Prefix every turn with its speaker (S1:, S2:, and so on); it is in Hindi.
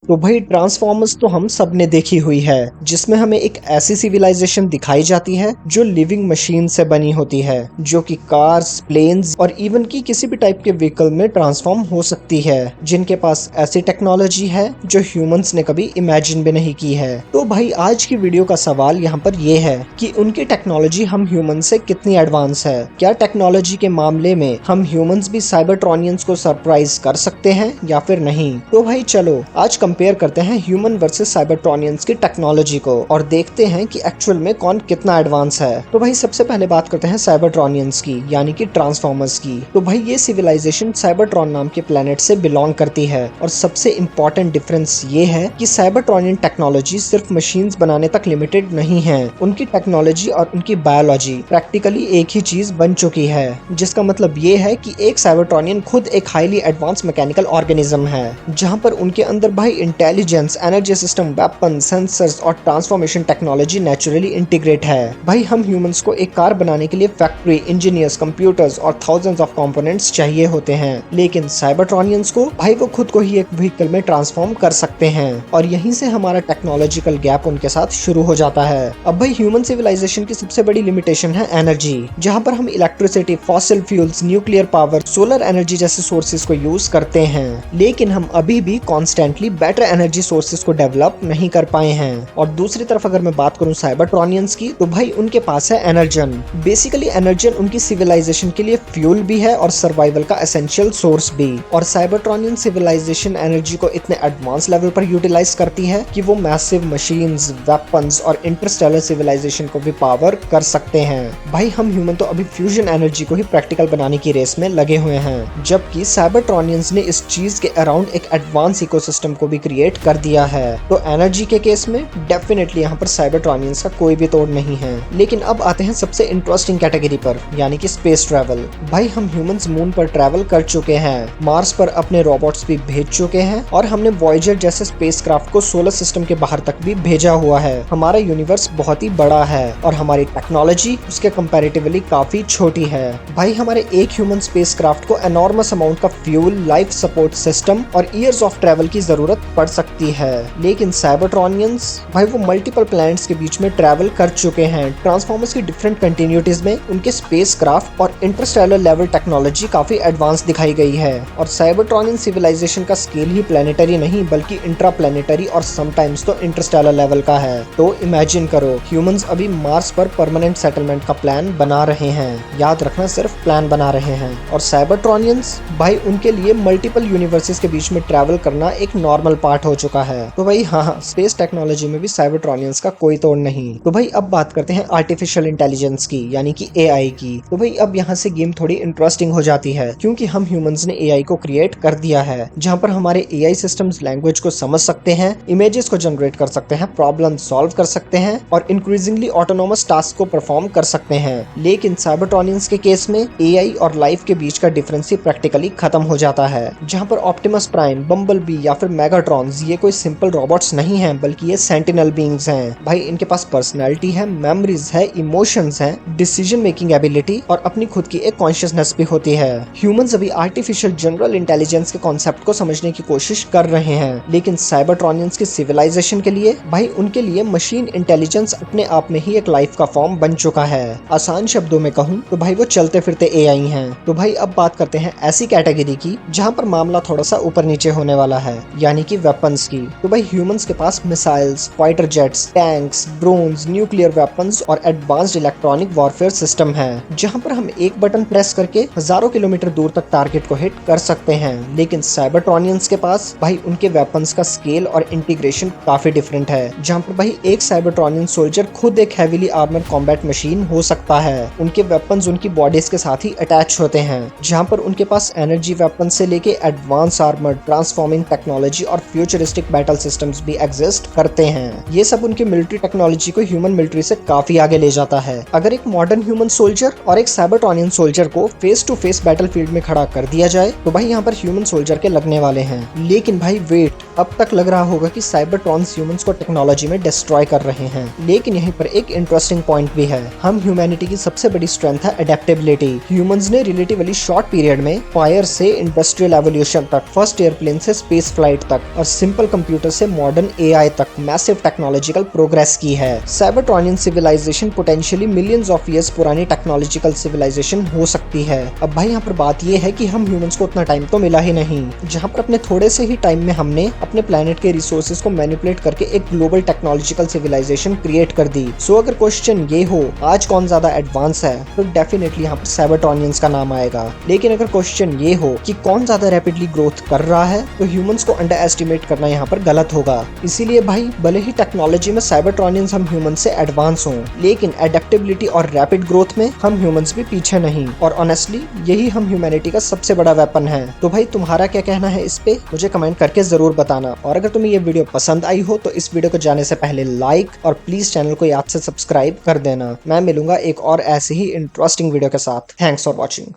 S1: तो भाई ट्रांसफॉर्मर्स तो हम सब ने देखी हुई है, जिसमें हमें एक ऐसी सिविलाइजेशन दिखाई जाती है जो लिविंग मशीन से बनी होती है, जो कि कार्स, प्लेन्स और इवन की किसी भी टाइप के व्हीकल में ट्रांसफॉर्म हो सकती है, जिनके पास ऐसी टेक्नोलॉजी है जो ह्यूमंस ने कभी इमेजिन भी नहीं की है। तो भाई आज की वीडियो का सवाल यहाँ पर ये है कि उनकी टेक्नोलॉजी हम ह्यूमन से कितनी एडवांस है। क्या टेक्नोलॉजी के मामले में हम ह्यूमंस भी साइबरट्रॉनियंस को सरप्राइज कर सकते हैं या फिर नहीं? तो भाई चलो आज कंपेयर करते हैं ह्यूमन वर्सेस साइबरट्रॉनियंस की टेक्नोलॉजी को और देखते हैं कि एक्चुअल में कौन कितना एडवांस है। तो भाई सबसे पहले बात करते हैं साइबरट्रॉनियंस की, यानी कि ट्रांसफॉर्मर्स की। तो भाई ये सिविलाइजेशन साइबरट्रॉन नाम के प्लेनेट से बिलोंग करती है और सबसे इम्पोर्टेंट डिफरेंस ये है कि साइबरट्रॉनियन टेक्नोलॉजी सिर्फ मशीन्स बनाने तक लिमिटेड नहीं है। उनकी टेक्नोलॉजी और उनकी बायोलॉजी प्रैक्टिकली एक ही चीज बन चुकी है, जिसका मतलब ये है कि एक साइबरट्रॉनियन खुद एक हाईली एडवांस मैकेनिकल ऑर्गेनिज्म है, जहां पर उनके अंदर भाई intelligence, energy system, weapon, sensors और ट्रांसफॉर्मेशन टेक्नोलॉजी नेचुरली इंटीग्रेट है। भाई हम ह्यूमंस को एक कार बनाने के लिए फैक्ट्री, इंजीनियर्स, कंप्यूटर्स और थाउजेंड्स ऑफ कंपोनेंट्स चाहिए होते हैं, लेकिन साइबरट्रॉनियंस को भाई वो खुद को ही एक व्हीकल में ट्रांसफॉर्म कर सकते हैं और यहीं से हमारा टेक्नोलॉजिकल गैप उनके साथ शुरू हो जाता है। अब भाई ह्यूमन सिविलाइजेशन की सबसे बड़ी लिमिटेशन है एनर्जी, जहाँ पर हम electricity, fossil fuels, nuclear power, solar energy जैसे सोर्सेज को यूज करते हैं, लेकिन हम अभी भी कॉन्स्टेंटली बेटर एनर्जी सोर्सेज को डेवलप नहीं कर पाए हैं। और दूसरी तरफ अगर मैं बात करूं साइबरट्रॉनियंस की, तो भाई उनके पास है एनर्जन। बेसिकली एनर्जन उनकी सिविलाइजेशन के लिए फ्यूल भी है और सर्वाइवल का एसेंशियल सोर्स भी। और साइबरट्रॉनियन सिविलाइजेशन एनर्जी को इतने एडवांस लेवल पर यूटिलाइज करती है कि वो मैसिव मशीन्स, वेपन्स और इंटरस्टेलर सिविलाइजेशन को भी पावर कर सकते हैं। भाई हम ह्यूमन तो अभी फ्यूजन एनर्जी को ही प्रैक्टिकल बनाने की रेस में लगे हुए हैं, जबकि साइबरट्रॉनियंस ने इस चीज के अराउंड एक एडवांस इकोसिस्टम को भी क्रिएट कर दिया है। तो एनर्जी के केस में डेफिनेटली यहाँ पर साइबरट्रॉनियंस का कोई भी तोड़ नहीं है। लेकिन अब आते हैं सबसे इंटरेस्टिंग कैटेगरी पर, यानी कि स्पेस ट्रैवल। भाई हम ह्यूमंस मून पर ट्रैवल कर चुके हैं, मार्स पर अपने रोबोट्स भी भेज चुके हैं और हमने वॉयेजर जैसे स्पेसक्राफ्ट को सोलर सिस्टम के बाहर तक भी भेजा हुआ है। हमारा यूनिवर्स बहुत ही बड़ा है और हमारी टेक्नोलॉजी उसके कंपैरेटिवली काफी छोटी है। भाई हमारे एक ह्यूमन स्पेसक्राफ्ट को एनॉर्मस अमाउंट का फ्यूल, लाइफ सपोर्ट सिस्टम और ईयर्स ऑफ ट्रैवल की जरूरत पड़ सकती है, लेकिन साइबरट्रॉनियंस भाई वो मल्टीपल प्लैनेट्स के बीच में ट्रैवल कर चुके हैं। ट्रांसफॉर्मर्स की डिफरेंट कंटिन्यूटीज में उनके स्पेसक्राफ्ट और इंटरस्टेलर लेवल टेक्नोलॉजी काफी एडवांस दिखाई गई है। और साइबरट्रॉनियन सिविलाइजेशन का स्केल ही प्लेनेटरी नहीं बल्कि इंट्रा प्लेनेटरी और समटाइम्स तो इंटरस्टेलर लेवल का है। तो इमेजिन करो, ह्यूमंस अभी मार्स पर परमानेंट सेटलमेंट का प्लान बना रहे हैं। याद रखना, सिर्फ प्लान बना रहे हैं। और साइबरट्रॉनियंस भाई उनके लिए मल्टीपल यूनिवर्सेस के बीच में ट्रैवल करना एक नॉर्मल पार्ट हो चुका है। तो भाई हाँ, स्पेस टेक्नोलॉजी में भी साइबरट्रॉनियंस का कोई तोड़ नहीं। तो भाई अब बात करते हैं आर्टिफिशियल इंटेलिजेंस की, यानी कि एआई की। तो भाई अब यहाँ से गेम थोड़ी इंटरेस्टिंग हो जाती है, क्योंकि हम ह्यूमंस ने एआई को क्रिएट कर दिया है, जहाँ पर हमारे एआई सिस्टम्स लैंग्वेज को समझ सकते हैं, इमेजेस को जनरेट कर सकते हैं, प्रॉब्लम सॉल्व कर सकते हैं और इंक्रीजिंगली ऑटोनोमस टास्क को परफॉर्म कर सकते हैं। लेकिन साइबरट्रॉनियंस के केस में एआई और लाइफ के बीच का डिफरेंस ही प्रैक्टिकली खत्म हो जाता है, जहाँ पर ऑप्टिमस प्राइम, बम्बलबी या फिर मेगाट्रॉन्स ये कोई सिंपल रोबोट्स नहीं हैं, बल्कि ये सेंटिनल बीइंग्स हैं। भाई इनके पास पर्सनैलिटी है, मेमोरीज है, इमोशंस हैं, डिसीजन मेकिंग एबिलिटी और अपनी खुद की एक कॉन्शियसनेस भी होती है। ह्यूमंस अभी आर्टिफिशियल जनरल इंटेलिजेंस के कॉन्सेप्ट को समझने की कोशिश कर रहे हैं, लेकिन साइबरट्रॉनियंस की सिविलाइजेशन के लिए भाई उनके लिए मशीन इंटेलिजेंस अपने आप में ही एक लाइफ का फॉर्म बन चुका है। आसान शब्दों में कहूँ तो भाई वो चलते फिरते एआई हैं। तो भाई अब बात करते हैं ऐसी कैटेगरी की जहाँ पर मामला थोड़ा सा ऊपर नीचे होने वाला है, यानी कि वेपन्स की। तो भाई ह्यूमंस के पास missiles, fighter jets, tanks, drones, nuclear weapons और एडवांस्ड इलेक्ट्रॉनिक वॉरफेयर सिस्टम है, जहां पर हम एक बटन प्रेस करके हजारों किलोमीटर दूर तक टारगेट को हिट कर सकते हैं। लेकिन साइबरट्रॉनियंस के पास भाई उनके वेपन्स का स्केल और इंटीग्रेशन काफी डिफरेंट है, जहां पर भाई एक साइबरट्रॉनियन सोल्जर खुद एक हेवीली आर्मर कॉम्बैट मशीन हो सकता है। उनके वेपन्स उनकी बॉडीज के साथ ही अटैच होते हैं, जहां पर उनके पास एनर्जी वेपन से लेके एडवांस आर्मर, ट्रांसफॉर्मिंग टेक्नोलॉजी और फ्यूचरिस्टिक बैटल सिस्टम्स भी एग्जिस्ट करते हैं। ये सब उनकी मिलिट्री टेक्नोलॉजी को ह्यूमन मिलिट्री से काफी आगे ले जाता है। अगर एक मॉडर्न ह्यूमन सोल्जर और एक साइबरट्रॉनियन सोल्जर को फेस टू फेस बैटलफील्ड में खड़ा कर दिया जाए तो भाई यहाँ पर ह्यूमन सोल्जर के लगने वाले हैं। लेकिन भाई वेट, अब तक लग रहा होगा कि साइबरट्रॉन्स ह्यूमंस को टेक्नोलॉजी में डिस्ट्रॉय कर रहे हैं, लेकिन यहीं पर एक इंटरेस्टिंग पॉइंट भी है। हम ह्यूमैनिटी की सबसे बड़ी स्ट्रेंथ है अडेप्टेबिलिटी। ह्यूमंस ने रिलेटिवली शॉर्ट पीरियड में फायर से इंडस्ट्रियल एवोल्यूशन तक, फर्स्ट एयरप्लेन से स्पेस फ्लाइट तक और सिंपल कंप्यूटर से मॉडर्न एआई तक मैसिव टेक्नोलॉजिकल प्रोग्रेस की है। Cybertronian civilisation potentially millions of years पुरानी टेक्नोलॉजिकल सिविलाइजेशन हो सकती है। अब भाई यहाँ पर बात ये है कि हम ह्यूमंस को उतना टाइम तो मिला ही नहीं, जहाँ पर अपने थोड़े से ही टाइम में हमने अपने प्लेनेट के रिसोर्सेज को मैनिपुलेट करके एक ग्लोबल टेक्नोलॉजिकल सिविलाइजेशन क्रिएट कर दी। सो अगर क्वेश्चन ये हो आज कौन ज्यादा एडवांस है, तो डेफिनेटली यहाँ पर साइबरट्रॉनियंस का नाम आएगा। लेकिन अगर क्वेश्चन ये हो कि कौन ज्यादा रैपिडली ग्रोथ कर रहा है, तो ह्यूमंस को अंडर एस्टिमेट करना यहाँ पर गलत होगा। इसीलिए भाई भले ही टेक्नोलॉजी में साइबरट्रॉनियंस हम ह्यूमंस से एडवांस हों, लेकिन एडेप्टेबिलिटी और रैपिड ग्रोथ में हम ह्यूमंस भी पीछे नहीं। और ऑनेस्टली यही हम ह्यूमैनिटी का सबसे बड़ा वेपन है। तो भाई तुम्हारा क्या कहना है इस पे, मुझे कमेंट करके जरूर बताना। और अगर तुम्हें ये वीडियो पसंद आई हो तो इस वीडियो को जाने से पहले लाइक और प्लीज चैनल को याद से सब्सक्राइब कर देना। मैं मिलूंगा एक और ऐसे ही इंटरेस्टिंग वीडियो के साथ। Thanks for watching.